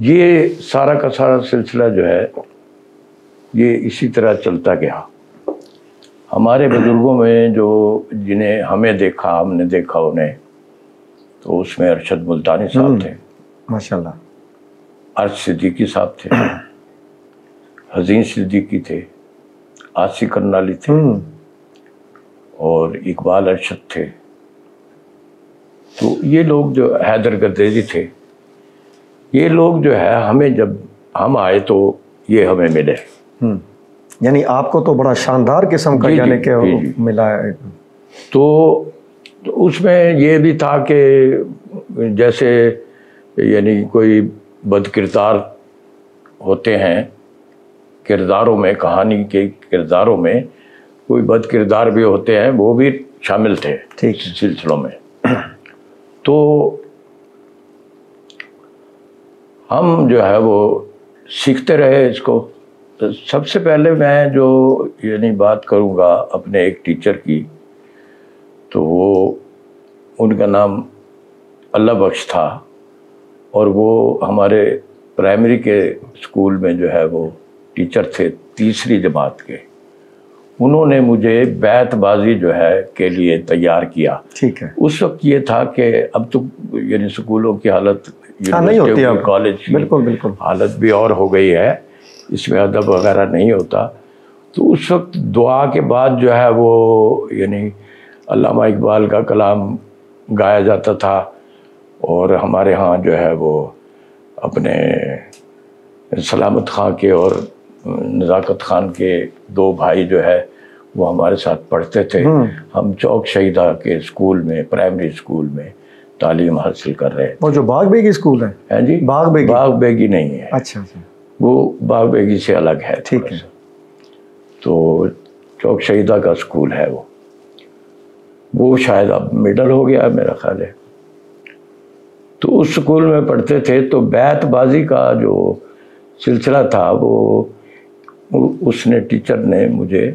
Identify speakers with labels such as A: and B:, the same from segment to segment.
A: یہ سارا کا سارا سلسلہ جو ہے یہ اسی طرح چلتا گیا. ہمارے بزرگوں میں جو جنہیں ہمیں دیکھا، ہم نے دیکھا انہیں، تو اس میں ارشد ملتانی صاحب تھے،
B: ماشاءاللہ.
A: ارش صدیقی صاحب تھے، حزین صدیقی تھے، آسی کرنالی تھے، اور اقبال ارشد تھے. تو یہ لوگ جو حیدر گدیری تھے، یہ لوگ جو ہے ہمیں جب ہم آئے تو یہ ہمیں ملے.
B: یعنی آپ کو تو بڑا شاندار قسم کا یعنی کہ ملا ہے.
A: تو اس میں یہ بھی تھا کہ جیسے یعنی کوئی بد کردار ہوتے ہیں کرداروں میں، کہانی کے کرداروں میں کوئی بد کردار بھی ہوتے ہیں، وہ بھی شامل تھے سلسلوں میں. تو ہم جو ہے وہ سیکھتے رہے اس کو. سب سے پہلے میں جو یعنی بات کروں گا اپنے ایک ٹیچر کی، تو وہ ان کا نام اللہ بخش تھا، اور وہ ہمارے پرائمری کے اسکول میں جو ہے وہ ٹیچر تھے 3ری جماعت کے. انہوں نے مجھے بیت بازی جو ہے کے لیے تیار کیا.
B: ٹھیک ہے.
A: اس وقت یہ تھا کہ اب تو یعنی اسکولوں کی حالت،
B: نہیں ہوتی ہے،
A: کالج کی
B: بالکل
A: حالت بھی اور ہو گئی ہے، اس میں ادب وغیرہ نہیں ہوتا. تو اس وقت دعا کے بعد جو ہے وہ یعنی علامہ اقبال کا کلام گایا جاتا تھا، اور ہمارے ہاں جو ہے وہ اپنے سلامت خان کے اور نزاکت خان کے 2 بھائی جو ہے وہ ہمارے ساتھ پڑھتے تھے. ہم چوک شہیدہ کے اسکول میں، پرائمری اسکول میں تعلیم حاصل کر رہے تھے.
B: وہ جو باغ بیگی اسکول ہے؟
A: جی، باغ بیگی نہیں ہے.
B: اچھا،
A: وہ باغ بیگی سے الگ ہے.
B: ٹھیک ہے.
A: تو چوک شہیدہ کا اسکول ہے وہ شاید اب مڈل ہو گیا میرا خیال ہے. تو اس اسکول میں پڑھتے تھے. تو بیت بازی کا جو سلسلہ تھا وہ اس نے ٹیچر نے مجھے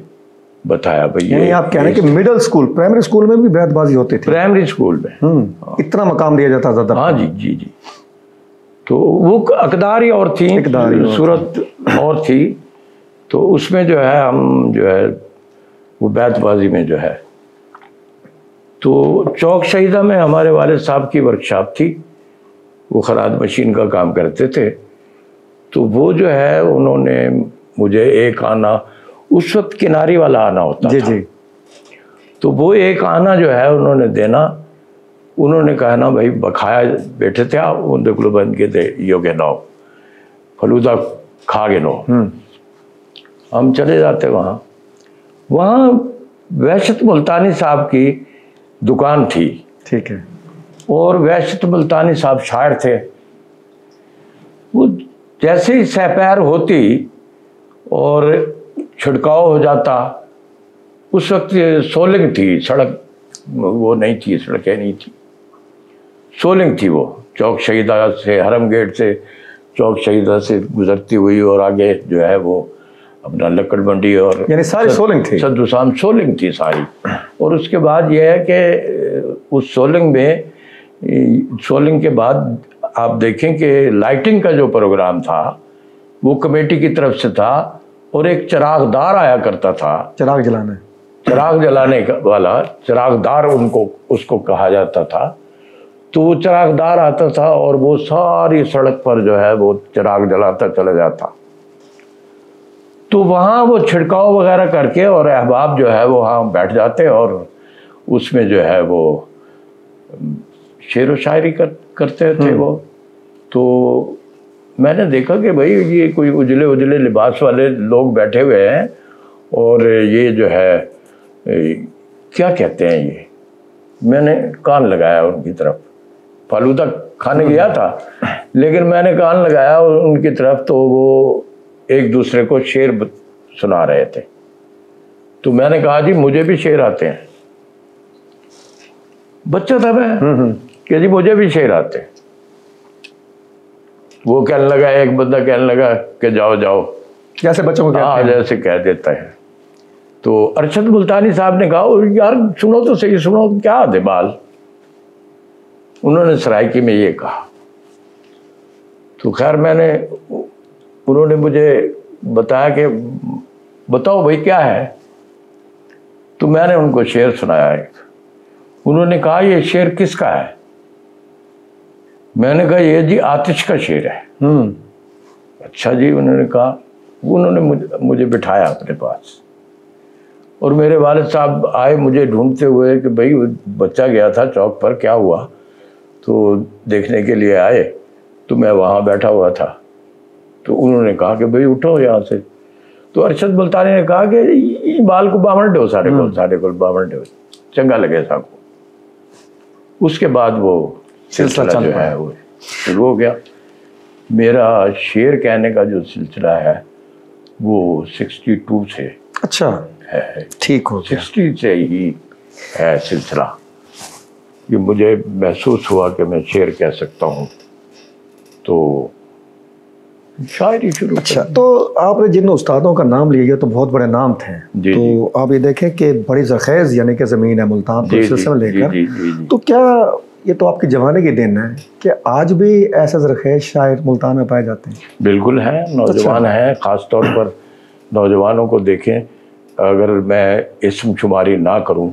A: بتایا. بھائی
B: یعنی آپ کہہ رہے ہیں کہ مڈل اسکول، پرائمری اسکول میں بھی بیت بازی ہوتی تھی؟
A: پرائمری اسکول میں
B: اتنا مقام دیا جاتا تھا؟
A: ہاں جی. تو وہ اقدار ہی اور تھیں، صورت اور تھی. تو اس میں جو ہے ہم جو ہے وہ بیت بازی میں جو ہے، تو چوک شہیدہ میں ہمارے والد صاحب کی ورکشاپ تھی، وہ خراج مشین کا کام کرتے تھے. تو وہ جو ہے انہوں نے مجھے ایک آنا، اس وقت کناری والا آنا ہوتا تھا، تو وہ ایک آنا جو ہے انہوں نے دینا. انہوں نے کہا نا بھائی بکھایا بیٹھے تھے آپ ان بن کے دے یوگے نو فلودہ کھا گے نو. ہم چلے جاتے وہاں وحشت ملتانی صاحب کی دکان تھی.
B: ٹھیک ہے.
A: اور وحشت ملتانی صاحب شاعر تھے. وہ جیسے ہی سپیر ہوتی اور چھڑکاؤ ہو جاتا، اس وقت سولنگ تھی، سڑک وہ نہیں تھی، سڑکیں نہیں تھی، سولنگ تھی. وہ چوک شہیدہ سے، حرم گیٹ سے چوک شہیدہ سے گزرتی ہوئی اور آگے جو ہے وہ اپنا لکڑ منڈی، اور
B: یعنی ساری سولنگ تھی،
A: صدوسام سولنگ تھی ساری. اور اس کے بعد یہ ہے کہ اس سولنگ کے بعد آپ دیکھیں کہ لائٹنگ کا جو پروگرام تھا وہ کمیٹی کی طرف سے تھا، اور ایک چراغ دار آیا کرتا تھا، چراغ جلانے والا، چراغ دار اس کو کہا جاتا تھا. تو وہ چراغ دار آتا تھا اور وہ ساری سڑک پر جو ہے وہ چراغ جلاتا چلا جاتا. تو وہاں وہ چھڑکاؤ وغیرہ کر کے اور احباب جو ہے وہ وہاں بیٹھ جاتے، اور اس میں جو ہے وہ شعر و شاعری کرتے تھے وہ. تو میں نے دیکھا کہ بھائی یہ کوئی اجلے لباس والے لوگ بیٹھے ہوئے ہیں، اور یہ جو ہے کیا کہتے ہیں یہ. میں نے کان لگایا ان کی طرف، فالودہ کھانے گیا تھا لیکن میں نے کان لگایا ان کی طرف. تو وہ ایک دوسرے کو شعر سنا رہے تھے. تو میں نے کہا جی مجھے بھی شعر آتے ہیں. بچہ تھا میں کہ جی مجھے بھی شعر آتے ہیں. وہ کہنے لگا، ایک بندہ کہنے لگا کہ جاؤ،
B: جیسے بچوں کو
A: جیسے کہہ دیتا ہے. تو ارشد ملتانی صاحب نے کہا یار سنو تو صحیح، سنو کیا دبال. انہوں نے سرائکی میں یہ کہا. تو خیر میں نے, انہوں نے مجھے بتایا کہ بتاؤ بھائی کیا ہے, تو میں نے ان کو شعر سنایا ایک. انہوں نے کہا یہ شعر کس کا ہے؟ میں نے کہا یہ جی آتش کا شعر ہے. اچھا جی, انہوں نے کہا. انہوں نے مجھے بٹھایا اپنے پاس, اور میرے والد صاحب آئے مجھے ڈھونڈتے ہوئے کہ بھائی بچہ گیا تھا چوک پر, کیا ہوا؟ تو دیکھنے کے لیے آئے, تو میں وہاں بیٹھا ہوا تھا. تو انہوں نے کہا کہ بھائی اٹھو یہاں سے. تو ارشد ملتانی نے کہا کہ بال کو بامن ڈو سارے کو بامن ڈو, چنگا لگے سا کو. اس کے بعد وہ سلسلہ جو ہے وہ شروع ہو گیا. میرا شعر کہنے کا جو سلسلہ ہے وہ 62 سے
B: اچھا
A: ہے,
B: ٹھیک ہو,
A: 60 سے ہی ہے سلسلہ. یہ مجھے محسوس ہوا کہ میں شعر کہہ سکتا ہوں, تو شاعری شروع.
B: اچھا, تو آپ نے جن استادوں کا نام لیا یہ تو بہت بڑے نام تھے. تو آپ یہ دیکھیں کہ بڑی زرخیز یعنی کہ زمین ہے ملتان کو سلسلہ لے کر. تو کیا یہ تو آپ کی جوانی کی دن ہے کہ آج بھی ایسے زرخیز شاعر ملتان میں پائے جاتے ہیں؟
A: بالکل ہیں, نوجوان ہیں. خاص طور پر نوجوانوں کو دیکھیں, اگر میں اسم شماری نہ کروں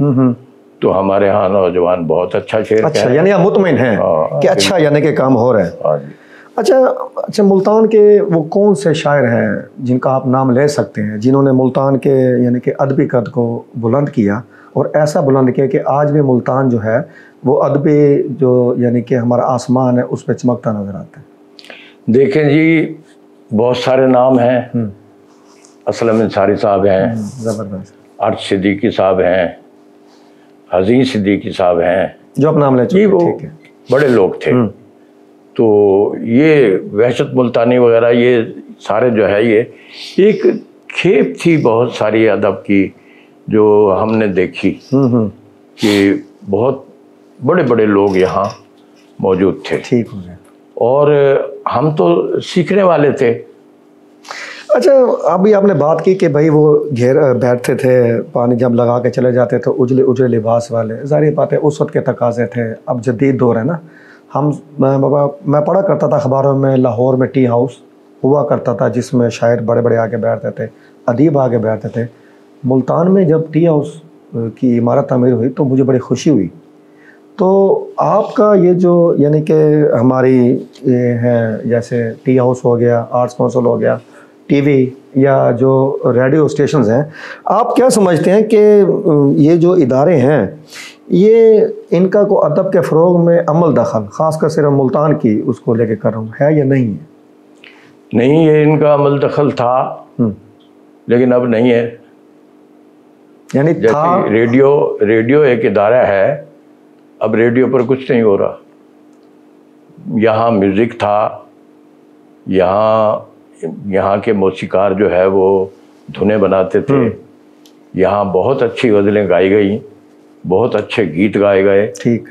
A: تو ہمارے ہاں نوجوان بہت اچھا شعر.
B: اچھا, یعنی آپ مطمئن ہیں کہ اچھا یعنی کہ کام ہو رہا ہے. اچھا, ملتان کے وہ کون سے شاعر ہیں جن کا آپ نام لے سکتے ہیں جنہوں نے ملتان کے یعنی کہ ادبی قد کو بلند کیا, اور ایسا بلند کیا کہ آج بھی ملتان جو ہے وہ ادبی جو یعنی کہ ہمارا آسمان ہے اس پہ چمکتا نظر آتا ہے؟
A: دیکھیں جی, بہت سارے نام ہیں. اسلم انصاری صاحب ہیں,
B: زبردست.
A: عرش صدیقی صاحب ہیں, حزین صدیقی صاحب ہیں,
B: جو آپ نام لے چکے.
A: وہ بڑے لوگ تھے. تو یہ وحشت ملتانی وغیرہ یہ سارے جو ہے یہ ایک کھیپ تھی بہت ساری ادب کی جو ہم نے دیکھی کہ بہت بڑے بڑے لوگ یہاں موجود تھے.
B: ٹھیک ہو گیا.
A: اور ہم تو سیکھنے والے تھے.
B: اچھا, ابھی آپ نے بات کی کہ بھائی وہ بیٹھتے تھے, پانی جب لگا کے چلے جاتے تو اجلے اجلے لباس والے. ظاہر بات ہے اس وقت کے تقاضے تھے, اب جدید دور ہے نا. میں پڑھا کرتا تھا اخباروں میں, لاہور میں ٹی ہاؤس ہوا کرتا تھا جس میں شاعر بڑے بڑے آگے بیٹھتے تھے, ادیب آگے بیٹھتے تھے. ملتان میں جب ٹی ہاؤس کی عمارت تعمیر ہوئی تو مجھے بڑی خوشی ہوئی. تو آپ کا یہ جو یعنی کہ ہماری یہ ہے جیسے ٹی ہاؤس ہو گیا, آرٹس کونسل ہو گیا, ٹی وی یا جو ریڈیو اسٹیشنز ہیں, آپ کیا سمجھتے ہیں کہ یہ جو ادارے ہیں یہ ان کا کو ادب کے فروغ میں عمل دخل خاص کر صرف ملتان کی اس کو لے کے کر رہا ہوں ہے یا نہیں ہے؟
A: نہیں, یہ ان کا عمل دخل تھا لیکن اب نہیں ہے.
B: یعنی تھا
A: ریڈیو ایک ادارہ ہے, اب ریڈیو پر کچھ نہیں ہو رہا. یہاں میوزک تھا, یہاں کے موسیقار جو ہے وہ دھنیں بناتے تھے, یہاں بہت اچھی غزلیں گائی گئیں, بہت اچھے گیت گائے گئے.
B: ٹھیک,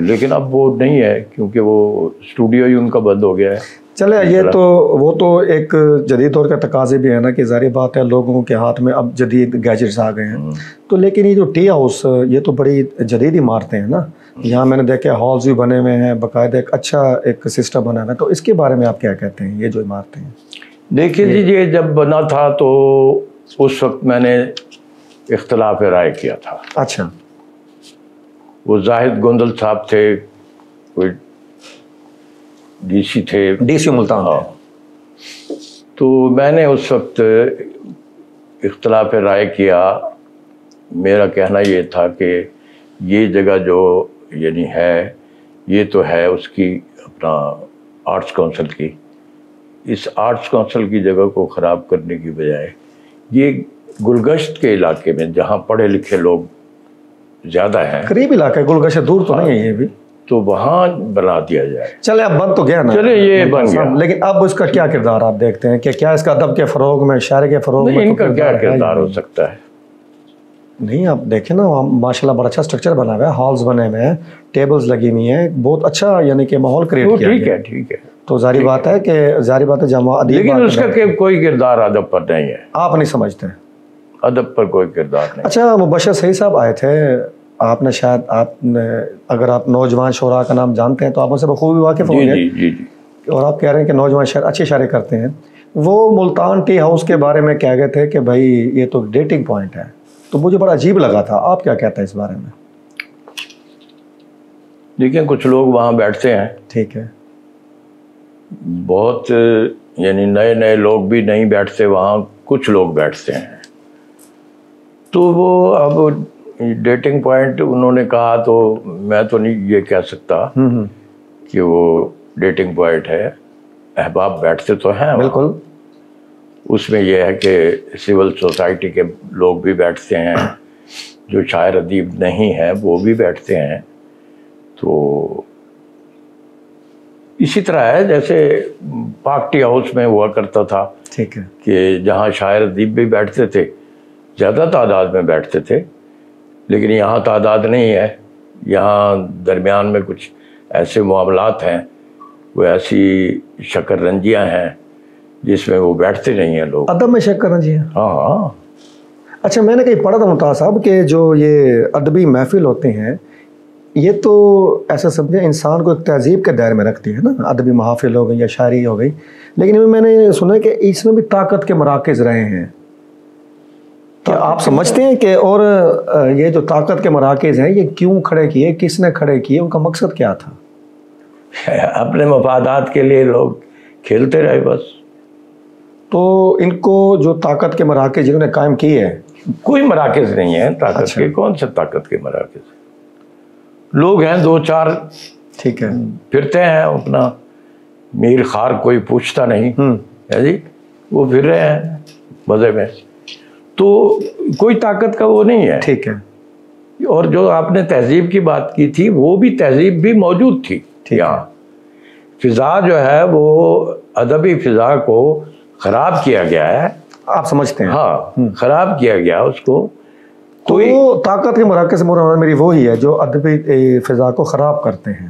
A: لیکن اب وہ نہیں ہے کیونکہ وہ اسٹوڈیو ہی ان کا بند ہو گیا ہے.
B: چلے یہ تو وہ تو ایک جدید دور کے تقاضے بھی ہے نا کہ ظاہر بات ہے لوگوں کے ہاتھ میں اب جدید گیجٹس آ گئے ہیں. تو لیکن یہ جو ٹی ہاؤس یہ تو بڑی جدید عمارتیں ہیں نا, یہاں میں نے دیکھا ہالز بھی بنے ہوئے ہیں, باقاعدہ ایک اچھا ایک سسٹم بنا ہوا ہے. تو اس کے بارے میں آپ کیا کہتے ہیں یہ جو عمارتیں ہیں؟
A: دیکھیے جی, یہ جب بنا تھا تو اس وقت میں نے اختلاف رائے کیا تھا.
B: اچھا,
A: وہ زاہد گوندل صاحب تھے, کوئی ڈی سی تھے,
B: ڈی سی ملتان.
A: تو میں نے اس وقت اختلاف رائے کیا. میرا کہنا یہ تھا کہ یہ جگہ جو یعنی ہے یہ تو ہے اس کی اپنا آرٹس کونسل کی. اس آرٹس کونسل کی جگہ کو خراب کرنے کی بجائے یہ گلگشت کے علاقے میں جہاں پڑھے لکھے لوگ زیادہ ہیں,
B: قریب علاقہ ہے, گلگشت دور تو نہیں ہے یہ بھی,
A: تو وہاں بنا دیا جائے.
B: چلے اب بن تو گیا نا,
A: چلے یہ بن گیا,
B: لیکن اب اس کا کیا کردار آپ دیکھتے ہیں کہ کیا اس کا ادب کے فروغ میں, شاعر کے فروغ میں
A: ان کا کیا کردار ہو سکتا ہے؟
B: نہیں, آپ دیکھیں نا ماشاءاللہ بڑا اچھا اسٹرکچر بنا ہوا ہے, ہالز بنے ہوئے ہیں, ٹیبلز لگی ہوئی ہیں, بہت اچھا یعنی کہ ماحول کریٹ کیا گیا.
A: ٹھیک ہے.
B: تو ظاہر بات ہے کہ جمع ادیب,
A: لیکن اس کا کوئی کردار ادب پر نہیں ہے.
B: آپ نہیں سمجھتے
A: ادب پر کوئی کردار نہیں.
B: اچھا, مبشر سعید صاحب آئے تھے, آپ نے شاید آپ نے اگر آپ نوجوان شعراء کا نام جانتے ہیں تو آپ ان سے بخوبی واقف ہوں گے.
A: جی.
B: اور آپ کہہ رہے ہیں کہ نوجوان شاعر اچھے اشارے کرتے ہیں، وہ ملتان ٹی ہاؤس کے بارے میں کہہ گئے تھے کہ بھائی یہ تو ڈیٹنگ پوائنٹ ہے، تو مجھے بڑا عجیب لگا تھا، آپ کیا کہتے ہیں اس بارے میں؟
A: دیکھیں کچھ لوگ وہاں بیٹھتے ہیں،
B: ٹھیک ہے،
A: بہت یعنی نئے نئے لوگ بھی نہیں بیٹھتے وہاں، کچھ لوگ بیٹھتے ہیں، تو وہ اب ڈیٹنگ پوائنٹ انہوں نے کہا تو میں تو نہیں یہ کہہ سکتا کہ وہ ڈیٹنگ پوائنٹ ہے، احباب بیٹھتے تو ہیں
B: بالکل،
A: اس میں یہ ہے کہ سول سوسائٹی کے لوگ بھی بیٹھتے ہیں، جو شاعر ادیب نہیں ہیں وہ بھی بیٹھتے ہیں، تو اسی طرح ہے جیسے پاک ٹی ہاؤس میں ہوا کرتا تھا،
B: ٹھیک ہے،
A: کہ جہاں شاعر ادیب بھی بیٹھتے تھے، زیادہ تعداد میں بیٹھتے تھے، لیکن یہاں تعداد نہیں ہے، یہاں درمیان میں کچھ ایسے معاملات ہیں، وہ ایسی شکر رنجیاں ہیں جس میں وہ بیٹھتے نہیں ہیں لوگ،
B: ادب میں شک کرنا چاہیے۔
A: ہاں
B: اچھا، میں نے کہیں پڑھا تھا ممتاز صاحب کہ جو یہ ادبی محفل ہوتے ہیں یہ تو ایسا سمجھے انسان کو ایک تہذیب کے دائرے میں رکھتی ہے نا، ادبی محافل ہو گئی یا شاعری ہو گئی، لیکن میں نے سنا کہ اس میں بھی طاقت کے مراکز رہے ہیں، کیا آپ سمجھتے ہیں کہ اور یہ جو طاقت کے مراکز ہیں یہ کیوں کھڑے کیے، کس نے کھڑے کیے، ان کا مقصد کیا تھا؟
A: اپنے مفادات کے لیے لوگ کھیلتے رہے بس۔
B: تو ان کو جو طاقت کے مراکز جنہوں نے قائم کیے ہیں،
A: کوئی مراکز نہیں ہیں طاقت
B: اچھا،
A: کے، کون سے طاقت کے مراکز؟ لوگ ہیں دو چار،
B: ٹھیک ہے،
A: پھرتے ہیں اپنا، میر خار کوئی پوچھتا نہیں ہے جی، وہ پھر رہے ہیں مزے میں، تو کوئی طاقت کا وہ نہیں ہے۔
B: ٹھیک ہے،
A: اور جو آپ نے تہذیب کی بات کی تھی، وہ بھی تہذیب بھی موجود تھی یہاں، فضا جو ہے وہ ادبی فضا کو خراب کیا گیا ہے،
B: آپ سمجھتے ہیں؟
A: ہاں خراب کیا گیا اس کو،
B: تو طاقت کے مراکز مولانا میری وہی ہے جو ادبی فضا کو خراب کرتے ہیں،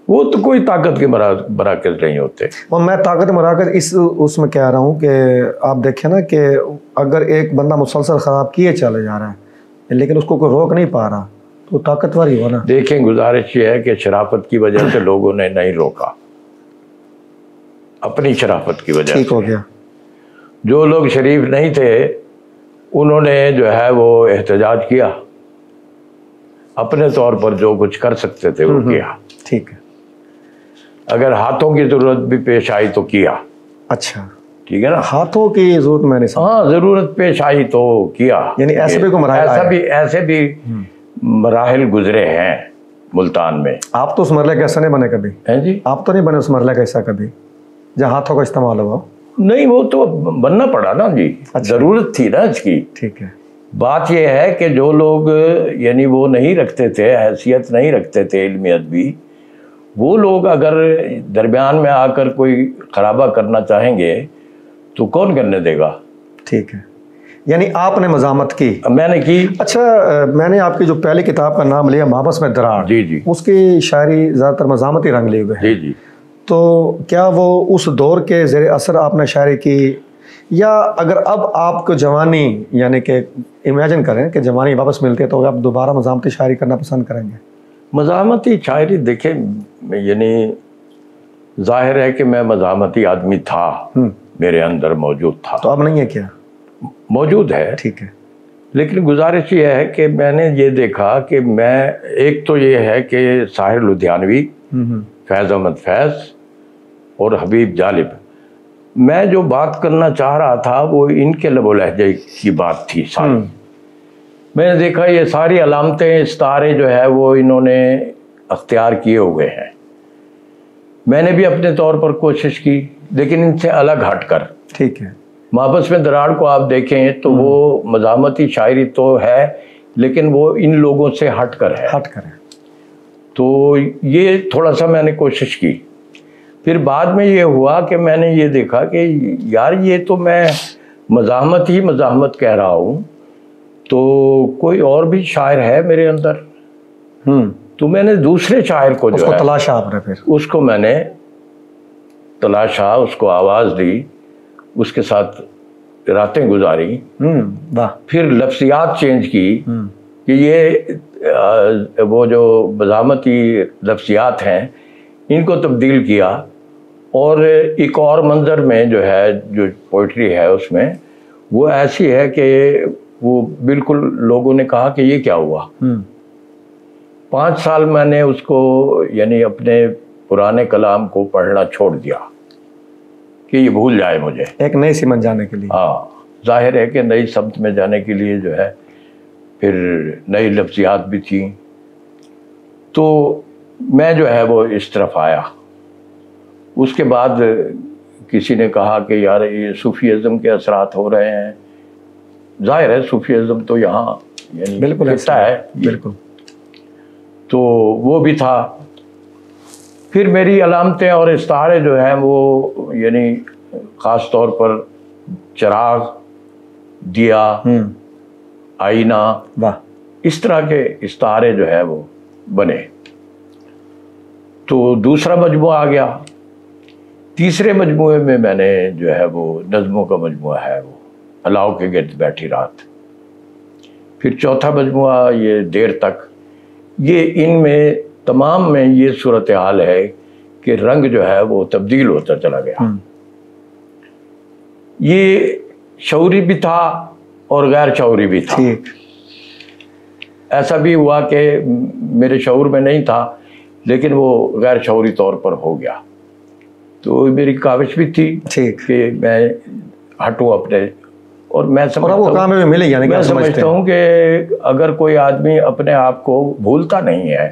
A: وہ تو کوئی طاقت کے مراکز نہیں ہوتے۔
B: اور میں طاقت مراکز اس میں کہہ رہا ہوں کہ آپ دیکھیں نا کہ اگر ایک بندہ مسلسل خراب کیے چلے جا رہا ہے لیکن اس کو کوئی روک نہیں پا رہا تو طاقتور ہی ہو نا۔
A: دیکھیں گزارش یہ ہے کہ شرافت کی وجہ سے لوگوں نے نہیں روکا، اپنی شرافت کی وجہ
B: ٹھیک
A: سے
B: ہو گیا،
A: جو لوگ شریف نہیں تھے انہوں نے جو ہے وہ احتجاج کیا، اپنے طور پر جو کچھ کر سکتے تھے وہ کیا،
B: ٹھیک ہے،
A: اگر ہاتھوں کی ضرورت بھی پیش آئی تو کیا،
B: اچھا،
A: ٹھیک ہے نا،
B: ہاتھوں کی ضرورت میں نے سمجھا،
A: ہاں ضرورت پیش آئی تو کیا،
B: یعنی ایسے بھی کوئی مراحل آئے،
A: ایسے بھی مراحل گزرے ہیں ملتان میں۔
B: آپ تو اس مرحلے کا حصہ نہیں بنے کبھی؟
A: ہیں جی،
B: آپ تو نہیں بنے اس مرحلے کا حصہ کبھی جہاں ہاتھوں کا استعمال ہوا؟
A: نہیں وہ تو بننا پڑا نا جی، ضرورت تھی نا اس کی۔
B: ٹھیک ہے،
A: بات یہ ہے کہ جو لوگ یعنی وہ نہیں رکھتے تھے، حیثیت نہیں رکھتے تھے علمی ادبی، وہ لوگ اگر درمیان میں آ کر کوئی خرابہ کرنا چاہیں گے تو کون کرنے دے گا؟
B: ٹھیک ہے، یعنی آپ نے مزاحمت کی؟
A: میں نے کی۔
B: اچھا، میں نے آپ کی جو پہلی کتاب کا نام لیا محبس میں دراڑ،
A: جی جی،
B: اس کی شاعری زیادہ تر مزاحمتی رنگ لیے ہوئے ہیں،
A: جی جی،
B: تو کیا وہ اس دور کے زیر اثر آپ نے شاعری کی، یا اگر اب آپ کو جوانی یعنی کہ امیجن کریں کہ جوانی واپس ملتی ہے تو آپ دوبارہ مزاحمتی شاعری کرنا پسند کریں گے؟
A: مزاحمتی شاعری دیکھیں، یعنی ظاہر ہے کہ میں مزاحمتی آدمی تھا، میرے اندر موجود تھا،
B: تو اب نہیں ہے کیا؟
A: موجود ہے،
B: ٹھیک ہے،
A: لیکن گزارش یہ ہے کہ میں نے یہ دیکھا کہ میں ایک تو یہ ہے کہ ساحر لدھیانوی، فیض احمد فیض اور حبیب جالب، میں جو بات کرنا چاہ رہا تھا وہ ان کے لب و لہجے کی بات تھی ساری۔ میں نے دیکھا یہ ساری علامتیں، استعارے جو ہے وہ انہوں نے اختیار کیے ہوئے ہیں، میں نے بھی اپنے طور پر کوشش کی لیکن ان سے الگ ہٹ کر۔
B: ٹھیک ہے،
A: محبس میں دراڑ کو آپ دیکھیں تو وہ مزاحمتی شاعری تو ہے لیکن وہ ان لوگوں سے ہٹ کر ہے،
B: ہٹ کریں،
A: تو یہ تھوڑا سا میں نے کوشش کی۔ پھر بعد میں یہ ہوا کہ میں نے یہ دیکھا کہ یار یہ تو میں مزاحمت ہی مزاحمت کہہ رہا ہوں، تو کوئی اور بھی شاعر ہے میرے اندر، تو میں نے دوسرے شاعر کو جو ہے
B: تلاشا، آپ نے پھر
A: اس کو میں نے تلاشا، اس کو آواز دی، اس کے ساتھ راتیں گزاری، پھر لفظیات چینج کی کہ یہ وہ جو مزاحمتی لفظیات ہیں ان کو تبدیل کیا اور ایک اور منظر میں جو ہے جو پوئٹری ہے اس میں وہ ایسی ہے کہ وہ بالکل لوگوں نے کہا کہ یہ کیا ہوا. 5 سال میں نے اس کو یعنی اپنے پرانے کلام کو پڑھنا چھوڑ دیا کہ یہ بھول جائے مجھے.
B: ایک نئی سمت جانے کے لیے.
A: ہاں ظاہر ہے کہ نئی سمت میں جانے کے لیے جو ہے پھر نئی لفظیات بھی تھیں. تو میں جو ہے وہ اس طرف آیا. اس کے بعد کسی نے کہا کہ یار یہ صوفیزم کے اثرات ہو رہے ہیں. ظاہر ہے صوفیزم تو یہاں یعنی
B: بالکل
A: ایسا ہے.
B: بالکل.
A: تو وہ بھی تھا. پھر میری علامتیں اور استعارے جو ہیں وہ یعنی خاص طور پر چراغ، دیا، آئینہ، اس طرح کے استعارے جو ہے وہ بنے. تو دوسرا مجموعہ آ گیا. تیسرے مجموعے میں میں نے جو ہے وہ نظموں کا مجموعہ ہے وہ الاؤ کے گرد بیٹھی رات. پھر چوتھا مجموعہ یہ دیر تک. یہ ان میں تمام میں یہ صورتحال ہے کہ رنگ جو ہے وہ تبدیل ہوتا چلا گیا. یہ شعوری بھی تھا اور غیر شعوری بھی تھا. ایسا بھی ہوا کہ میرے شعور میں نہیں تھا لیکن وہ غیر شعوری طور پر ہو گیا. تو میری کاوش بھی تھی کہ میں ہٹوں اپنے. اور میں سمجھتا ہوں کہ اگر کوئی آدمی اپنے آپ کو بھولتا نہیں ہے،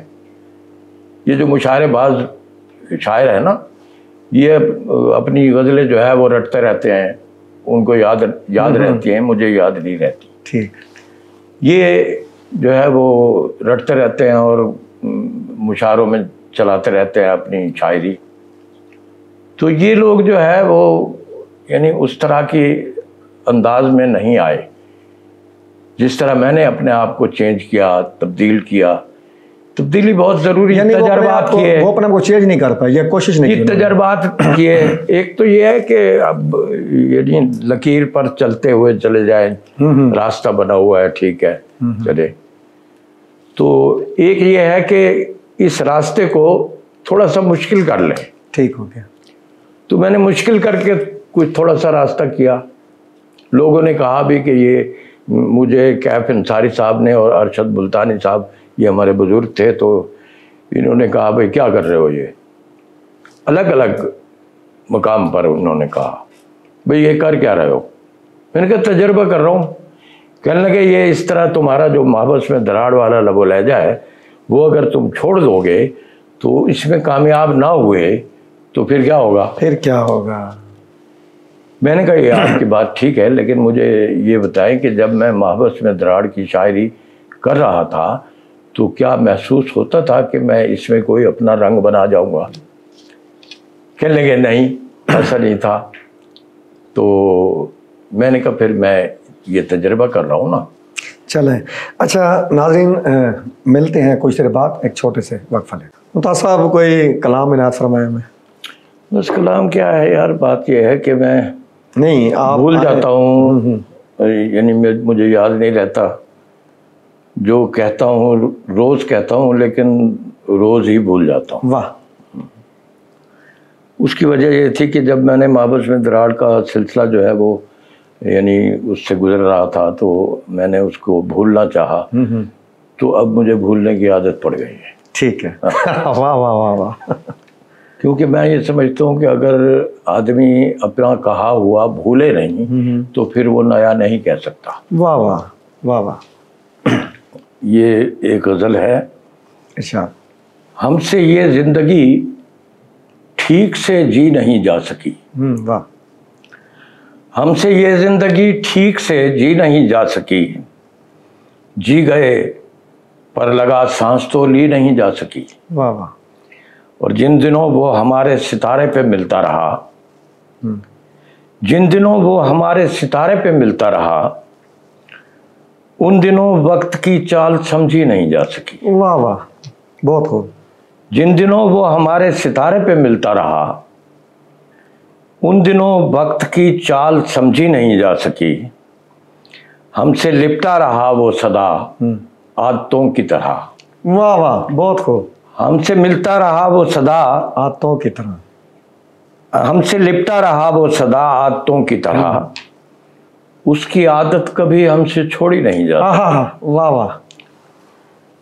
A: یہ جو مشاعرے باز شاعر ہے نا، یہ اپنی غزلیں جو ہے وہ رٹتے رہتے ہیں، ان کو یاد رہتی ہیں، مجھے یاد نہیں رہتی.
B: ٹھیک.
A: یہ جو ہے وہ رٹتے رہتے ہیں اور مشاعروں میں چلاتے رہتے ہیں اپنی شاعری. تو یہ لوگ جو ہے وہ یعنی اس طرح کی انداز میں نہیں آئے جس طرح میں نے اپنے آپ کو چینج کیا، تبدیل کیا. تبدیلی بہت ضروری ہے. تجربات کیے،
B: وہ اپنے کو چینج نہیں کر پائے، یہ کوشش نہیں کی.
A: تجربات کیے. ایک تو یہ ہے کہ اب یعنی لکیر پر چلتے ہوئے چلے جائیں، راستہ بنا ہوا ہے، ٹھیک ہے چلے. تو ایک یہ ہے کہ اس راستے کو تھوڑا سا مشکل کر لیں.
B: ٹھیک ہو گیا.
A: تو میں نے مشکل کر کے کچھ تھوڑا سا راستہ کیا. لوگوں نے کہا بھی کہ یہ مجھے کیف انصاری صاحب نے اور ارشد ملتانی صاحب، یہ ہمارے بزرگ تھے، تو انہوں نے کہا بھائی کیا کر رہے ہو. یہ الگ الگ مقام پر انہوں نے کہا بھائی یہ کر کیا رہے ہو. میں نے کہا تجربہ کر رہا ہوں. کہنے لگے یہ اس طرح تمہارا جو محبس میں دراڑ والا لب و لہجہ ہے وہ اگر تم چھوڑ دو گے تو اس میں کامیاب نہ ہوئے تو پھر کیا ہوگا.
B: پھر کیا ہوگا.
A: میں نے کہا یہ آپ کی بات ٹھیک ہے، لیکن مجھے یہ بتائیں کہ جب میں محبس میں دراڑ کی شاعری کر رہا تھا تو کیا محسوس ہوتا تھا کہ میں اس میں کوئی اپنا رنگ بنا جاؤں گا. کہنے لگے نہیں ایسا نہیں تھا. تو میں نے کہا پھر میں یہ تجربہ کر رہا ہوں نا.
B: چلیں. اچھا ناظرین، ملتے ہیں کچھ دیر بعد ایک چھوٹے سے وقفہ لے کر. ممتاز صاحب کوئی کلام عنایت فرمائے میں؟
A: بس کلام کیا ہے یار، بات یہ ہے کہ میں
B: نہیں آپ
A: بھول جاتا ہوں، یعنی مجھے یاد نہیں رہتا. جو کہتا ہوں روز کہتا ہوں لیکن روز ہی بھول جاتا ہوں.
B: واہ.
A: اس کی وجہ یہ تھی کہ جب میں نے محبس میں دراڑ کا سلسلہ جو ہے وہ یعنی اس سے گزر رہا تھا تو میں نے اس کو بھولنا چاہا، تو اب مجھے بھولنے کی عادت پڑ گئی ہے.
B: ٹھیک ہے. واہ واہ واہ واہ.
A: کیونکہ میں یہ سمجھتا ہوں کہ اگر آدمی اپنا کہا ہوا بھولے نہیں تو پھر وہ نیا نہیں کہہ سکتا.
B: واہ واہ واہ واہ.
A: یہ ایک غزل ہے.
B: اچھا.
A: ہم سے یہ زندگی ٹھیک سے جی نہیں جا سکی.
B: واہ.
A: ہم سے یہ زندگی ٹھیک سے جی نہیں جا سکی. جی گئے پر لگا سانس تو لی نہیں جا سکی.
B: واہ واہ.
A: اور جن دنوں وہ ہمارے ستارے پہ ملتا رہا، جن دنوں وہ ہمارے ستارے پہ ملتا رہا، ان دنوں وقت کی چال سمجھی نہیں جا سکی.
B: واہ واہ. بہت خوب.
A: جن دنوں وہ ہمارے ستارے پہ ملتا رہا، ان دنوں وقت کی چال سمجھی نہیں جا سکی. ہم سے لپٹا رہا وہ صدا عادتوں کی طرح.
B: واہ واہ. بہت خوب.
A: ہم سے ملتا رہا وہ صدا
B: عادتوں کی طرح.
A: ہم سے لپٹا رہا وہ سدا عادتوں کی طرح، اس کی عادت کبھی ہم سے چھوڑی نہیں جاتی۔
B: واہ واہ۔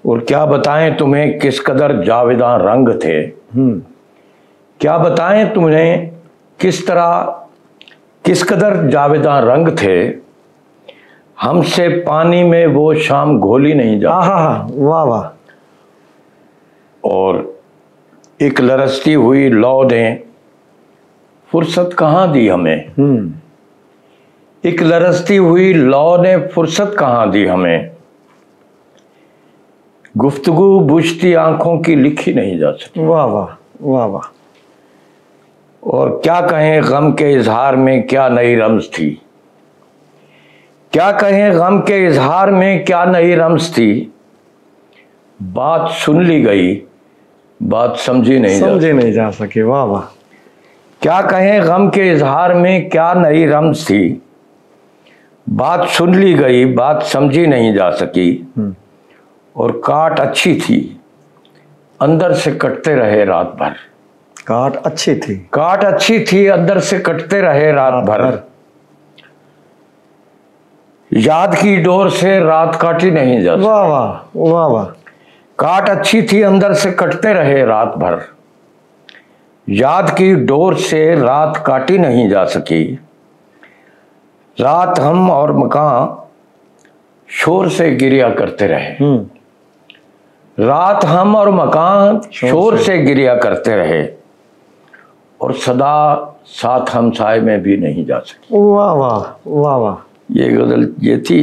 A: اور کیا بتائیں تمہیں کس قدر جاویداں رنگ تھے، کیا بتائیں تمہیں کس قدر جاویداں رنگ تھے، ہم سے پانی میں وہ شام گھولی نہیں جاتی۔
B: واہ واہ۔
A: اور ایک لرزتی ہوئی لو نے فرصت کہاں دی ہمیں، ایک لرزتی ہوئی لو نے فرصت کہاں دی ہمیں، گفتگو بجھتی آنکھوں کی لکھی نہیں جا سکتی۔
B: واہ واہ واہ واہ۔
A: اور کیا کہیں غم کے اظہار میں کیا نئی رمز تھی، کیا کہیں غم کے اظہار میں کیا نئی رمز تھی، بات سن لی گئی بات سمجھی نہیں
B: جا سکی۔ واہ واہ۔
A: کیا کہیں غم کے اظہار میں کیا نئی رمز تھی، بات سن لی گئی بات سمجھی نہیں جا سکی، اور کاٹ اچھی تھی اندر سے کٹتے رہے رات بھر،
B: کاٹ اچھی تھی،
A: کاٹ اچھی تھی اندر سے کٹتے رہے رات بھر، یاد کی ڈور سے رات کاٹی نہیں جا سکی۔
B: واہ واہ واہ واہ۔
A: کاٹ اچھی تھی اندر سے کٹتے رہے رات بھر، یاد کی ڈور سے رات کاٹی نہیں جا سکی، رات ہم اور مکان شور سے گریا کرتے رہے، رات ہم اور مکان شور سے گریا کرتے رہے، اور صدا ساتھ ہمسائے میں بھی نہیں جا سکی۔
B: واہ واہ واہ واہ۔
A: یہ غزل یہ تھی،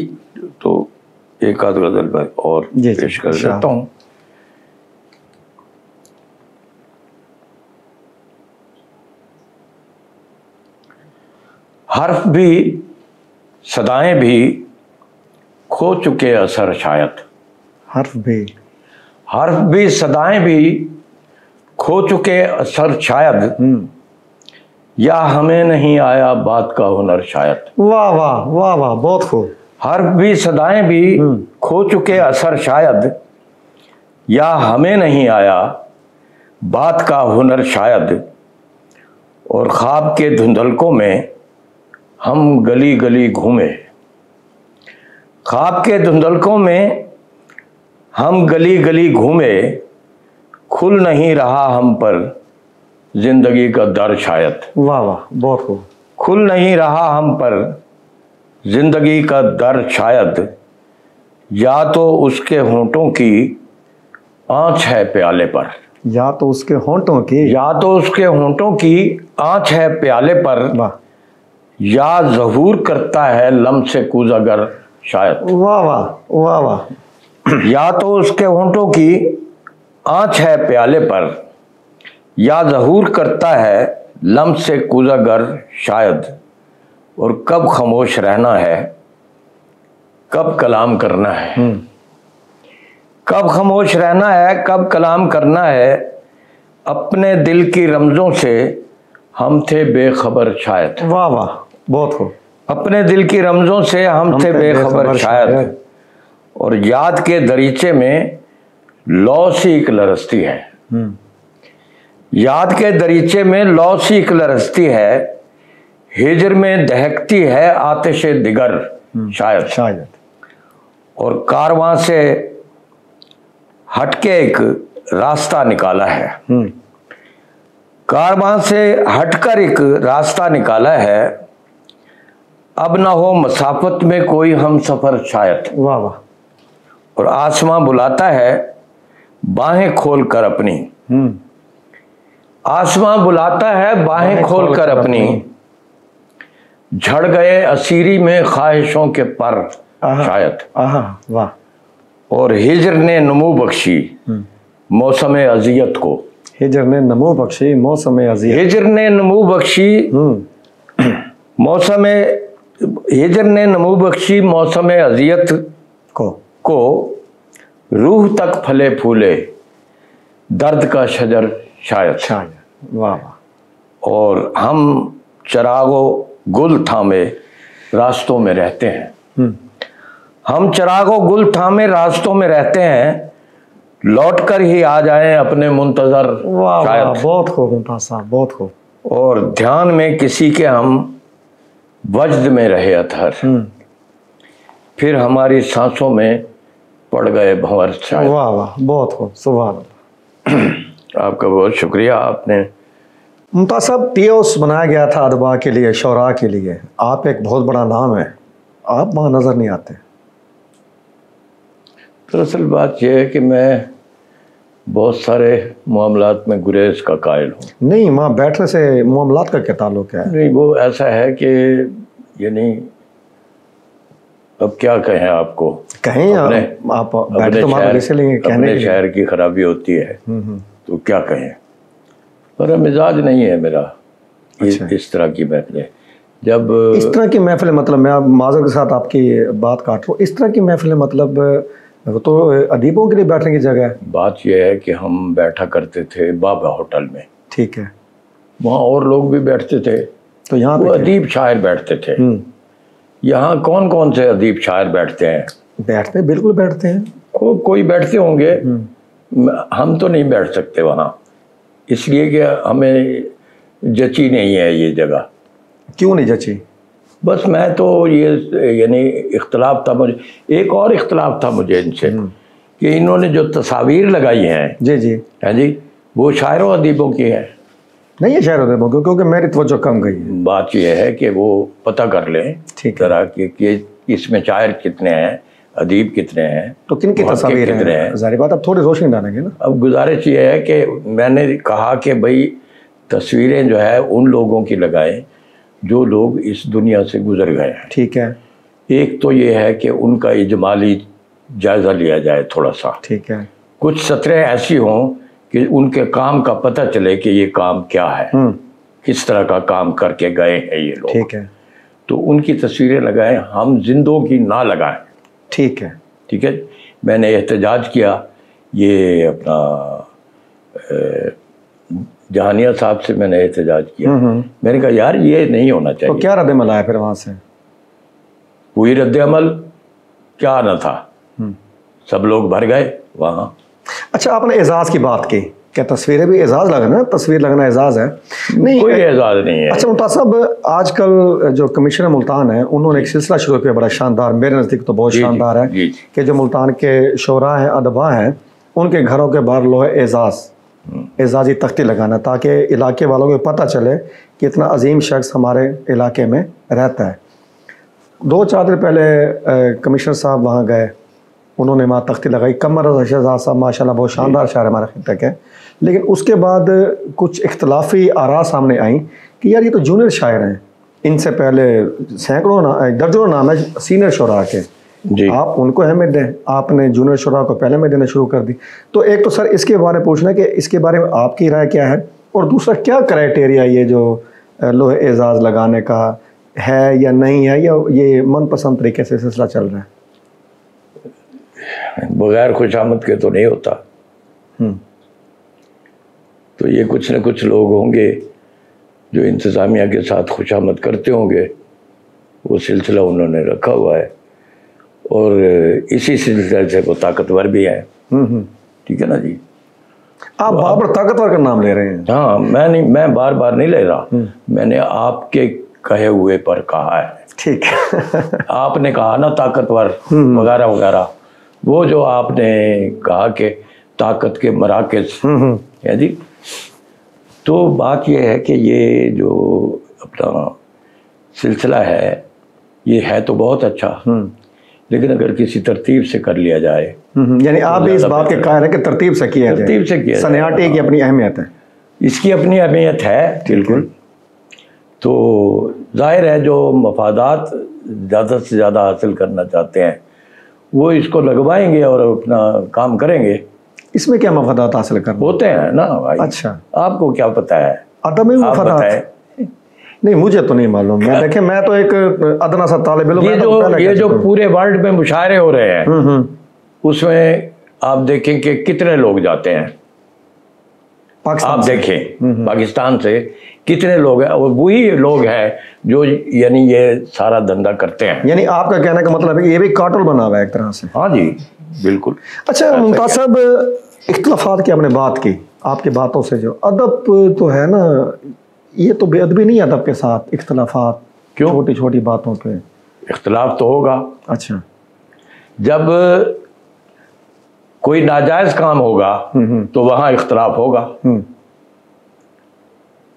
A: تو ایک آدھ غزل میں اور پیش کر دیتا ہوں۔ حرف بھی صدائیں بھی کھو چکے اثر شاید،
B: حرف
A: بھی صدائیں بھی کھو چکے اثر شاید، یا ہمیں نہیں آیا بات کا ہنر شاید۔
B: واہ واہ واہ واہ، بہت خوب۔
A: حرف بھی صدائیں بھی کھو چکے اثر شاید، یا ہمیں نہیں آیا بات کا ہنر شاید، اور خواب کے دھندلکوں میں ہم گلی گلی گھومے، خواب کے دھندلکوں میں ہم گلی گلی گھومے، کھل نہیں رہا ہم پر زندگی کا در شاید۔
B: واہ واہ، بہت خوب۔
A: کھل نہیں رہا ہم پر زندگی کا در شاید، یا تو اس کے ہونٹوں کی آنچ ہے پیالے پر،
B: یا تو اس کے ہونٹوں کی،
A: یا تو اس کے ہونٹوں کی آنچ ہے پیالے پر، یا ظہور کرتا ہے لمس سے کوزہ گر شاید۔
B: واہ واہ واہ واہ۔
A: یا تو اس کے ہونٹوں کی آنچ ہے پیالے پر، یا ظہور کرتا ہے لمس سے کوزہ گر شاید، اور کب خاموش رہنا ہے کب کلام کرنا ہے، کب خاموش رہنا ہے کب کلام کرنا ہے، اپنے دل کی رمزوں سے ہم تھے بے خبر شاید۔
B: واہ واہ، بہت خوب۔
A: اپنے دل کی رمزوں سے ہم تھے بے خبر شاید، اور یاد کے دریچے میں لو سی ایک لرزتی ہے، یاد کے دریچے میں لو سی ایک لرزتی ہے، ہجر میں دہکتی ہے آتش دگر شاید، اور کارواں سے ہٹ کے ایک راستہ نکالا ہے، کارواں سے ہٹ کر ایک راستہ نکالا ہے، اب نہ ہو مسافت میں کوئی ہم سفر شاید۔
B: واہ واہ۔
A: اور آسماں بلاتا ہے باہیں کھول کر اپنی، آسماں بلاتا ہے باہیں کھول کر اپنی، جھڑ گئے اسیری میں خواہشوں کے پر شاید۔
B: واہ۔
A: اور ہجر نے نمو بخشی موسم اذیت کو،
B: ہجر نے نمو بخشی موسم اذیت،
A: ہجر نے نمو بخشی موسم، ہجر نے نمو بخشی موسم اذیت کو، روح تک پھلے پھولے درد کا شجر شاید۔
B: واہ واہ۔
A: اور ہم چراغو گل تھامے راستوں میں رہتے ہیں، ہم چراغو گل تھامے راستوں میں رہتے ہیں، لوٹ کر ہی آ جائیں اپنے منتظر شاید۔
B: بہت خوب ممتاز صاحب، بہت خوب۔
A: اور دھیان میں کسی کے ہم وجد میں رہے اطہر، پھر ہماری سانسوں میں پڑ گئے بھنور شاید۔
B: واہ واہ، بہت خوب، سبحان اللہ۔
A: آپ کا بہت شکریہ۔ آپ نے
B: ممتاز صاحب، ٹیوس بنایا گیا تھا ادبا کے لیے، شعراء کے لیے، آپ ایک بہت بڑا نام ہے، آپ وہاں نظر نہیں آتے۔
A: دراصل بات یہ ہے کہ میں بہت سارے معاملات میں گریز کا قائل ہوں۔
B: نہیں، وہاں بیٹھنے سے معاملات کا کیا تعلق ہے؟
A: نہیں، وہ ایسا ہے کہ یعنی اب کیا کہیں آپ کو،
B: کہیں آپ بیٹھے تو مارو سے لیں گے کہنے
A: اپنے
B: کے لیے۔
A: شہر کی خرابی ہوتی ہے تو کیا کہیں، پر مزاج نہیں ہے میرا اس طرح کی محفلیں۔ جب
B: اس طرح کی محفلیں، مطلب میں معذرت کے ساتھ آپ کی بات کاٹ رہا ہوں، اس طرح کی محفلیں مطلب وہ تو ادیبوں کے لیے بیٹھنے کی جگہ ہے۔
A: بات یہ ہے کہ ہم بیٹھا کرتے تھے بابا ہوٹل میں،
B: ٹھیک ہے،
A: وہاں اور لوگ بھی بیٹھتے تھے،
B: تو یہاں
A: وہ ادیب شاعر بیٹھتے تھے۔ یہاں کون کون سے ادیب شاعر بیٹھتے ہیں؟
B: بیٹھتے، بالکل بیٹھتے ہیں،
A: کوئی بیٹھتے ہوں گے، ہم تو نہیں بیٹھ سکتے وہاں، اس لیے کہ ہمیں جچی نہیں ہے یہ جگہ۔
B: کیوں نہیں جچی؟
A: بس میں تو یہ یعنی اختلاف تھا مجھے، ایک اور اختلاف تھا مجھے ان سے کہ انہوں نے جو تصاویر لگائی ہیں،
B: جی جی
A: ہاں جی، وہ شاعروں ادیبوں کی ہیں؟
B: نہیں ہے شاعر ادیبوں کی، کیونکہ میری توجہ کم گئی ہے۔
A: بات یہ ہے کہ وہ پتہ کر لیں ذرا کہ اس میں شاعر کتنے ہیں، ادیب کتنے ہیں،
B: تو کن کی تصاویر ہیں؟ ظاہر بات اب تھوڑی روشنی ڈالیں گے نا۔
A: اب گزارش یہ ہے کہ میں نے کہا کہ بھائی تصویریں جو ہے ان لوگوں کی لگائیں جو لوگ اس دنیا سے گزر گئے ہیں۔
B: ٹھیک ہے،
A: ایک تو یہ ہے کہ ان کا اجمالی جائزہ لیا جائے تھوڑا سا،
B: ٹھیک ہے،
A: کچھ سطریں ایسی ہوں کہ ان کے کام کا پتہ چلے کہ یہ کام کیا ہے، کس طرح کا کام کر کے گئے ہیں یہ لوگ،
B: ٹھیک ہے،
A: تو ان کی تصویریں لگائیں، ہم زندوں کی نہ لگائیں۔
B: ٹھیک ہے،
A: ٹھیک ہے، میں نے احتجاج کیا، یہ اپنا جہانیہ صاحب سے میں نے احتجاج کیا، میں نے کہا یار یہ نہیں ہونا
B: تو
A: چاہیے۔
B: کیا رد عمل آیا پھر وہاں سے؟
A: کوئی رد عمل کیا نہ تھا، سب لوگ بھر گئے وہاں۔
B: اچھا، آپ نے اعزاز کی بات کی، کیا تصویریں بھی اعزاز لگنا ہے؟ تصویر لگنا اعزاز ہے؟ نہیں،
A: کوئی اعزاز نہیں ہے۔
B: اچھا ممتاز صاحب، آج کل جو کمشنر ملتان ہیں انہوں نے ایک سلسلہ شروع کیا بڑا شاندار، میرے نزدیک تو بہت شاندار ہے، کہ جو ملتان کے شعراء ہیں، ادبا ہیں، ان کے گھروں کے باہر لوہے اعزازی تختی لگانا، تاکہ علاقے والوں کو پتہ چلے کہ اتنا عظیم شخص ہمارے علاقے میں رہتا ہے۔ 2-4 دن پہلے کمشنر صاحب وہاں گئے، انہوں نے وہاں تختی لگائی، قمر رضا شہزاد صاحب ماشاءاللہ بہت شاندار شاعر ہمارے خطے کے، لیکن اس کے بعد کچھ اختلافی آراء سامنے آئیں کہ یار یہ تو جونیئر شاعر ہیں، ان سے پہلے سینکڑوں درجنوں نام ہے سینئر شعراء کے، آپ ان کو اہمیت دیں، آپ نے جونیئر شعراء کو پہلے میں دینا شروع کر دی۔ تو ایک تو سر اس کے بارے میں پوچھنا کہ اس کے بارے میں آپ کی رائے کیا ہے، اور دوسرا کیا کرائٹیریا یہ جو لوہے اعزاز لگانے کا ہے یا نہیں ہے، یا یہ من پسند طریقے سے سلسلہ چل رہا ہے؟
A: بغیر خوشامد کے تو نہیں ہوتا، تو یہ کچھ نہ کچھ لوگ ہوں گے جو انتظامیہ کے ساتھ خوشامد کرتے ہوں گے، وہ سلسلہ انہوں نے رکھا ہوا ہے، اور اسی سلسلے سے وہ طاقتور بھی ہیں۔ ٹھیک ہے نا جی،
B: آپ بابر طاقتور کا نام لے رہے ہیں؟
A: ہاں، میں بار بار نہیں لے رہا، میں نے آپ کے کہے ہوئے پر کہا ہے۔
B: ٹھیک ہے،
A: آپ نے کہا نا طاقتور وغیرہ وغیرہ، وہ جو آپ نے کہا کہ طاقت کے مراکز ہے جی، تو بات یہ ہے کہ یہ جو اپنا سلسلہ ہے یہ ہے تو بہت اچھا، لیکن اگر کسی ترتیب سے کر لیا جائے،
B: یعنی آپ بھی اس بات کے قائل ہیں کہ ترتیب سے کیا جائے،
A: ترتیب سے کیا جائے،
B: سنیاٹی کی اپنی اہمیت ہے،
A: اس کی اپنی اہمیت ہے بالکل۔ تو ظاہر ہے جو مفادات زیادہ سے زیادہ حاصل کرنا چاہتے ہیں وہ اس کو لگوائیں گے اور اپنا کام کریں گے۔
B: اس میں کیا مفادات حاصل کرنا
A: ہوتے ہیں نا بھائی؟
B: اچھا،
A: آپ کو کیا پتہ ہے؟
B: عدم مفادات نہیں، مجھے تو نہیں معلوم، میں دیکھیں میں تو ایک ادنا سا طالب علم،
A: یہ جو پورے ورلڈ میں مشاعرے ہو رہے ہیں اس میں آپ دیکھیں کہ کتنے لوگ جاتے ہیں، آپ دیکھیں پاکستان سے کتنے لوگ ہیں، اور وہی لوگ ہیں جو یعنی یہ سارا دھندا کرتے ہیں۔
B: یعنی آپ کا کہنے کا مطلب ہے کہ یہ بھی کارٹل بنا ہوا ہے ایک طرح سے؟
A: ہاں جی بالکل۔
B: اچھا ممتاز صاحب، اختلافات کی آپ نے بات کی، آپ کی باتوں سے جو ادب تو ہے نا، یہ تو بے ادبی نہیں ادب کے ساتھ اختلافات
A: کیوں؟
B: چھوٹی چھوٹی باتوں پہ
A: اختلاف تو ہوگا.
B: اچھا.
A: جب کوئی ناجائز کام ہوگا تو وہاں اختلاف ہوگا,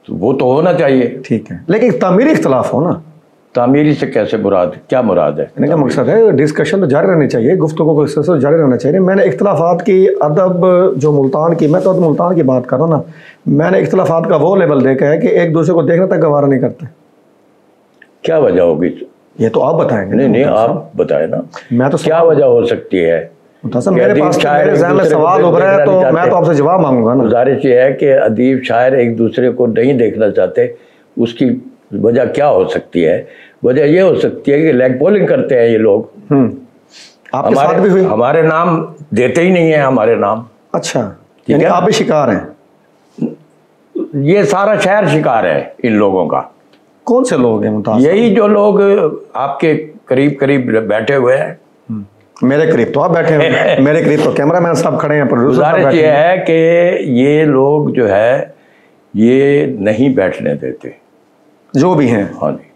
A: تو وہ تو ہونا چاہیے.
B: ٹھیک ہے, لیکن تعمیری اختلاف ہو نا.
A: تعمیری سے کیسے مراد, کیا مراد ہے؟
B: کا مقصد ہے ڈسکشن تو جاری رہنی چاہیے, گفتگو کو سلسلہ جاری رہنا چاہیے. میں نے اختلافات کی ادب جو ملتان کی, میں تو ملتان کی بات کر رہا ہوں نا, میں نے اختلافات کا وہ لیول دیکھا ہے کہ ایک دوسرے کو دیکھنا تک گوارا نہیں کرتے.
A: کیا وجہ ہوگی؟
B: یہ تو آپ بتائیں گے.
A: نہیں آپ بتائیں نا,
B: میں تو
A: کیا وجہ ہو سکتی ہے؟
B: میرے پاس میرے ذہن میں سوال ابھرا ہے تو میں تو آپ سے جواب مانگوں گا نا.
A: گزارش یہ ہے کہ ادیب شاعر ایک دوسرے کو نہیں دیکھنا چاہتے, اس کی وجہ کیا ہو سکتی ہے؟ وجہ یہ ہو سکتی ہے کہ لیگ پولنگ کرتے ہیں یہ لوگ.
B: آپ کے ساتھ بھی ہوئی؟
A: ہمارے نام دیتے ہی نہیں ہیں, ہمارے نام.
B: اچھا, یعنی آپ بھی شکار ہیں؟
A: یہ سارا شہر شکار ہے ان لوگوں کا.
B: کون سے لوگ ہیں ممتاز؟
A: یہی جو لوگ آپ کے قریب قریب بیٹھے ہوئے ہیں.
B: میرے قریب تو آپ بیٹھے ہیں, میرے قریب تو کیمرہ مین صاحب کھڑے ہیں, پروڈیوسر صاحب
A: گزارش
B: بیٹھے
A: یہ
B: ہیں.
A: ہے کہ یہ لوگ جو ہے یہ نہیں بیٹھنے دیتے
B: جو بھی ہیں.
A: ہاں جی.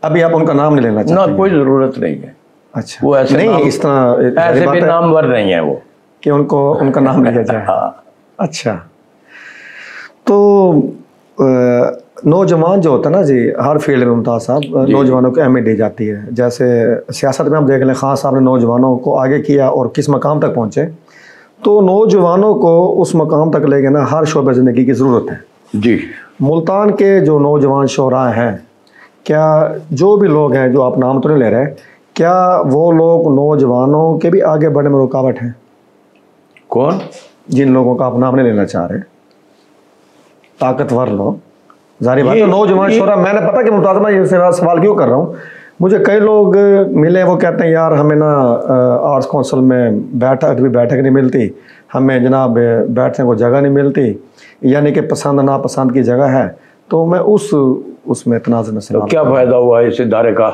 B: ابھی آپ ان کا نام نہیں لینا چاہتے؟
A: نہ, کوئی ضرورت نہیں ہے.
B: اچھا,
A: وہ ایسے
B: نہیں اس طرح
A: ایسے بھی نامور نہیں ہیں وہ
B: کہ ان کا نام لیا جائے. اچھا, تو نوجوان جو ہوتا ہے نا جی, ہر فیلڈ میں ممتاز صاحب نوجوانوں کو اہمیت دی جاتی ہے. جیسے سیاست میں ہم دیکھ لیں, خان صاحب نے نوجوانوں کو آگے کیا اور کس مقام تک پہنچے. تو نوجوانوں کو اس مقام تک لے کے نا ہر شعبہ زندگی کی ضرورت ہے.
A: جی.
B: ملتان کے جو نوجوان شعراء ہیں, کیا جو بھی لوگ ہیں, جو آپ نام تو نہیں لے رہے, کیا وہ لوگ نوجوانوں کے بھی آگے بڑھنے میں رکاوٹ ہیں؟
A: کون؟
B: جن لوگوں کا آپ نام نہیں لینا چاہ رہے, طاقتور لوگ. ظاہر بات ہے نوجوان شعراء, میں نے پتا کہ ملتازمہ یہ سوال کیوں کر رہا ہوں, مجھے کئی لوگ ملے, وہ کہتے ہیں یار ہمیں نا آرٹس کونسل میں بیٹھک نہیں ملتی, ہمیں جناب بیٹھنے کو جگہ نہیں ملتی, یعنی کہ پسند ناپسند کی جگہ ہے. تو میں اس میں تنازع میں سوال,
A: کیا فائدہ ہوا اس ادارے کا؟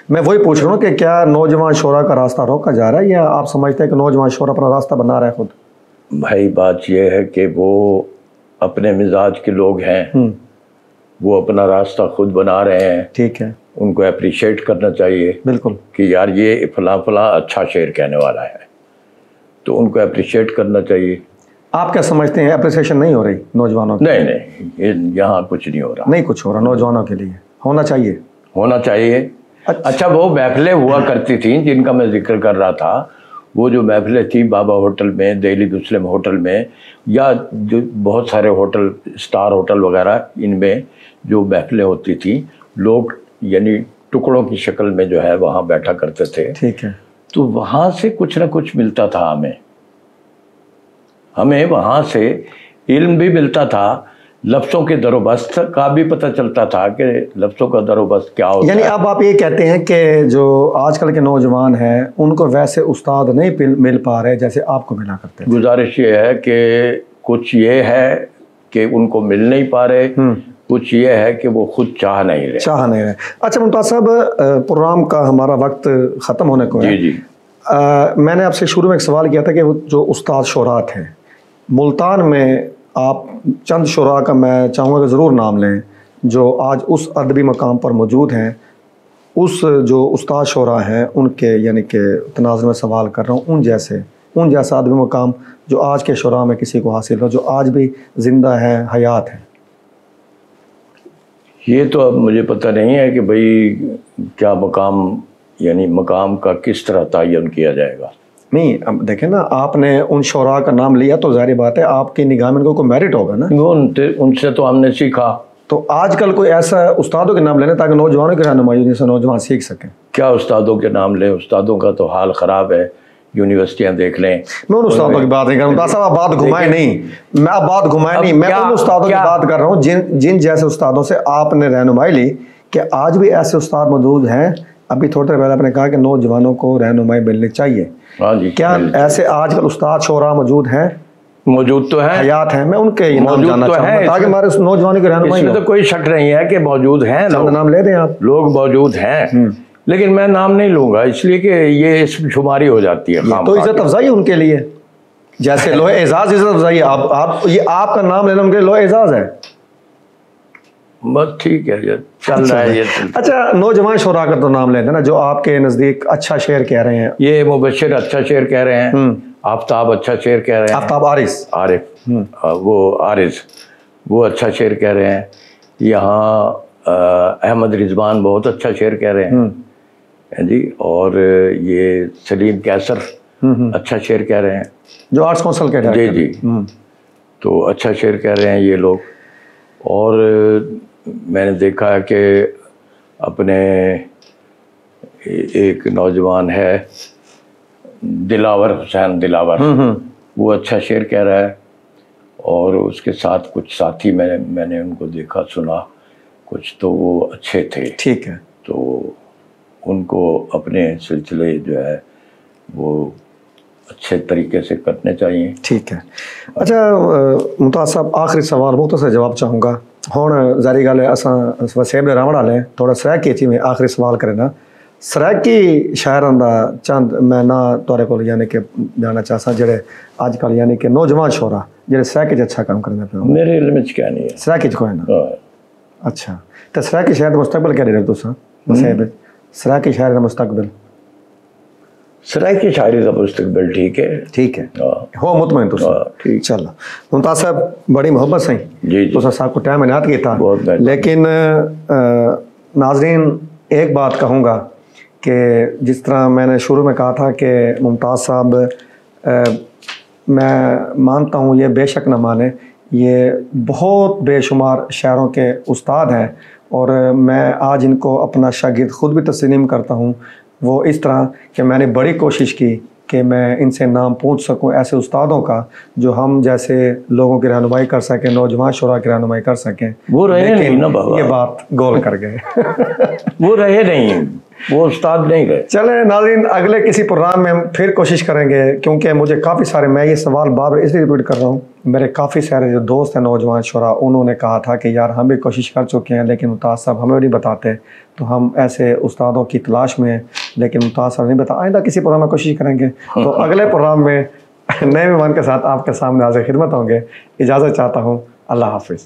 B: میں وہی پوچھ رہا ہوں کہ کیا نوجوان شعراء کا راستہ روکا جا رہا ہے, یا آپ سمجھتے ہیں کہ نوجوان شعراء اپنا راستہ بنا رہا ہے خود؟
A: بھائی بات یہ ہے کہ وہ اپنے مزاج کے لوگ ہیں, وہ اپنا راستہ خود بنا رہے ہیں.
B: ٹھیک ہے,
A: ان کو اپریشیٹ کرنا چاہیے.
B: بالکل, کہ
A: یار یہ فلاں فلاں اچھا شعر کہنے والا ہے, تو ان کو اپریشیٹ کرنا چاہیے.
B: آپ کیا سمجھتے ہیں اپریسیشن نہیں ہو رہی نوجوانوں کی؟
A: نہیں, یہاں کچھ نہیں ہو رہا.
B: نہیں کچھ ہو رہا نوجوانوں کے لیے, ہونا چاہیے.
A: اچھا, وہ محفلیں ہوا کرتی تھیں جن کا میں ذکر کر رہا تھا, وہ جو محفلیں تھیں بابا ہوٹل میں, دہلی مسلم ہوٹل میں, یا جو بہت سارے ہوٹل, اسٹار ہوٹل وغیرہ, ان میں جو محفلیں ہوتی تھیں, لوگ یعنی ٹکڑوں کی شکل میں جو ہے وہاں بیٹھا کرتے تھے.
B: ٹھیک ہے,
A: تو وہاں سے کچھ نہ کچھ ملتا تھا ہمیں وہاں سے علم بھی ملتا تھا, لفظوں کے در و بست کا بھی پتہ چلتا تھا کہ لفظوں کا در و بست کیا ہوتا ہے.
B: یعنی اب آپ یہ کہتے ہیں کہ جو آج کل کے نوجوان ہیں ان کو ویسے استاد نہیں مل پا رہے جیسے آپ کو ملا کرتے ہیں.
A: گزارش یہ ہے کہ کچھ یہ ہے کہ ان کو مل نہیں پا رہے, کچھ یہ ہے کہ وہ خود چاہ نہیں رہے.
B: اچھا ممتاز صاحب, پروگرام کا ہمارا وقت ختم ہونے کو ہے.
A: جی.
B: میں نے آپ سے شروع میں ایک سوال کیا تھا کہ جو استاد شعراء تھے ملتان میں, آپ چند شعراء کا میں چاہوں گا کہ ضرور نام لیں جو آج اس ادبی مقام پر موجود ہیں. اس جو استاد شعراء ہیں ان کے, یعنی کہ تناظر میں سوال کر رہا ہوں, ان جیسا ادبی مقام جو آج کے شعراء میں کسی کو حاصل ہو, جو آج بھی زندہ ہیں, حیات ہیں.
A: یہ تو اب مجھے پتہ نہیں ہے کہ بھئی کیا مقام, یعنی مقام کا کس طرح تعین کیا جائے گا.
B: نہیں, اب دیکھیں نا, آپ نے ان شعراء کا نام لیا تو ظاہر بات ہے آپ کی نگاہ میں کوئی میرٹ ہوگا نا.
A: ان سے تو ہم نے سیکھا.
B: تو آج کل کوئی ایسا استادوں کے نام لینا تاکہ نوجوانوں کی رہنمائی جن سے نوجوان سیکھ سکیں.
A: کیا استادوں کے نام لیں؟ استادوں کا تو حال خراب ہے, یونیورسٹیاں دیکھ لیں.
B: میں ان استادوں کی بات نہیں کر رہا ہوں صاحب, آپ بات گھمائیں نہیں, میں ان استادوں کی بات کر رہا ہوں جن جیسے استادوں سے آپ نے رہنمائی لی. کہ آج بھی ایسے استاد موجود ہیں, ابھی تھوڑی دیر پہلے آپ نے کہا کہ نوجوانوں کو رہنمائی ملنی چاہیے.
A: ہاں جی,
B: کیا ایسے آج کل استاد شعراء موجود ہیں؟
A: موجود تو ہیں,
B: حیات ہیں. میں ان کے نام جاننا چاہوں گا تاکہ ہمارے نوجوانوں کی رہنمائی
A: ہو. اس میں تو کوئی شک نہیں ہے کہ موجود ہیں,
B: نام لے دیں آپ.
A: لوگ موجود ہیں, لیکن میں نام نہیں لوں گا اس لیے کہ یہ اسم شماری ہو جاتی ہے.
B: تو عزت افزائی ان کے لیے, جیسے لوہے اعزاز عزت افزائی, آپ یہ آپ کا نام لینا ان کے لیے لوہے اعزاز ہے.
A: بس ٹھیک ہے، یہ چل رہا ہے.
B: اچھا، نوجوان شعراء کا تو نام لیتے ہیں نا جو آپ کے نزدیک اچھا شعر کہہ رہے ہیں.
A: یہ مبشر اچھا شعر کہہ رہے ہیں، آفتاب اچھا شعر کہہ رہے ہیں،
B: آفتاب
A: عارف وہ عارض وہ اچھا شعر کہہ رہے ہیں. یہاں احمد رضوان بہت اچھا شعر کہہ رہے ہیں جی. اور یہ سلیم کیسر اچھا شعر کہہ رہے ہیں
B: جو آرٹس کونسل کے
A: جی جی. تو اچھا شعر کہہ رہے ہیں یہ لوگ. اور میں نے دیکھا ہے کہ اپنے ایک نوجوان ہے دلاور حسین دلاور، وہ اچھا شعر کہہ رہا ہے. اور اس کے ساتھ کچھ ساتھی میں نے ان کو دیکھا سنا کچھ، تو وہ اچھے تھے.
B: ٹھیک ہے. تو
A: ان کو اپنے سلسلے جو ہے وہ اچھے طریقے سے کرنے چاہیے.
B: ٹھیک ہے. اچھا ممتاز صاحب، آخری سوال مختصر جواب چاہوں گا. ہوں ظاہری گل ہے اساں وسیب راوڑ والے تھوڑا سرائکی چی میں آخری سوال کرنا. سرائکی شاعراں دا چند میں نہ تھوڑے کو یعنی کہ جانا چاہتا جڑے اج کل یعنی کہ نوجوان شعراء جڑے سرائکی اچھا کام کرنے پہ.
A: میرے علم وچ کیا نہیں ہے
B: سرائکی کوئی نا. اچھا تو سرائکی شاعر دا مستقبل کیا رہے تساں وسیب؟ سرائکی شاعر دا مستقبل،
A: سرائکی شاعری کا مستقبل ٹھیک ہے.
B: ٹھیک ہے، ہو مطمئن تو
A: ٹھیک.
B: چلو ممتاز صاحب بڑی محبت سے
A: جی
B: تو صاحب کو ٹائم عنایت کیا تھا. لیکن ناظرین ایک بات کہوں گا کہ جس طرح میں نے شروع میں کہا تھا کہ ممتاز صاحب میں مانتا ہوں یہ بے شک نہ مانے، یہ بہت بے شمار شاعروں کے استاد ہیں اور میں آج ان کو اپنا شاگرد خود بھی تسلیم کرتا ہوں. وہ اس طرح کہ میں نے بڑی کوشش کی کہ میں ان سے نام پوچھ سکوں ایسے استادوں کا جو ہم جیسے لوگوں کی رہنمائی کر سکیں، نوجوان شعراء کی رہنمائی کر سکیں.
A: وہ رہے نہیں نا بابا،
B: یہ بات گول کر گئے.
A: وہ رہے نہیں، وہ استاد نہیں رہے.
B: چلیں ناظرین، اگلے کسی پروگرام میں ہم پھر کوشش کریں گے کیونکہ مجھے کافی سارے، میں یہ سوال بار اس لیے ریپیٹ کر رہا ہوں، میرے کافی سارے جو دوست ہیں نوجوان شعراء انہوں نے کہا تھا کہ یار ہم بھی کوشش کر چکے ہیں لیکن ممتاز صاحب ہمیں نہیں بتاتے، تو ہم ایسے استادوں کی تلاش میں ہیں لیکن ممتاز صاحب نہیں بتا. آئندہ کسی پروگرام میں کوشش کریں گے. تو اگلے پروگرام میں نئے مہمان کے ساتھ آپ کے سامنے حاضر خدمت ہوں گے. اجازت چاہتا ہوں. اللہ حافظ.